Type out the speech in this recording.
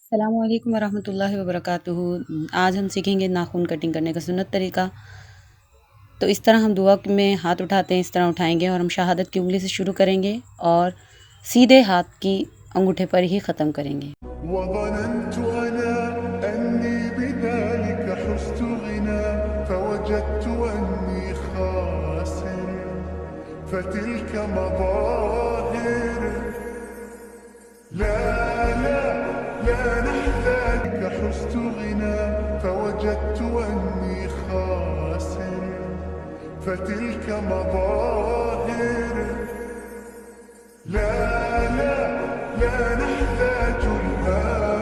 अस्सलामुअलैकुम वरहमतुल्लाहि वबरकातुहू। आज हम सीखेंगे नाखून कटिंग करने का सुन्नत तरीका। तो इस तरह हम दुआ में हाथ उठाते हैं, इस तरह उठाएंगे और हम शहादत की उंगली से शुरू करेंगे और सीधे हाथ की अंगूठे पर ही ख़त्म करेंगे। وظننت أنا أني بذلك حزت غنى فوجدت أني خاسر فتلك مظاهر لا لا لا نحتاج حزت غنى فوجدت أني خاسر فتلك مظاهر لا لا لا نحتاج الآن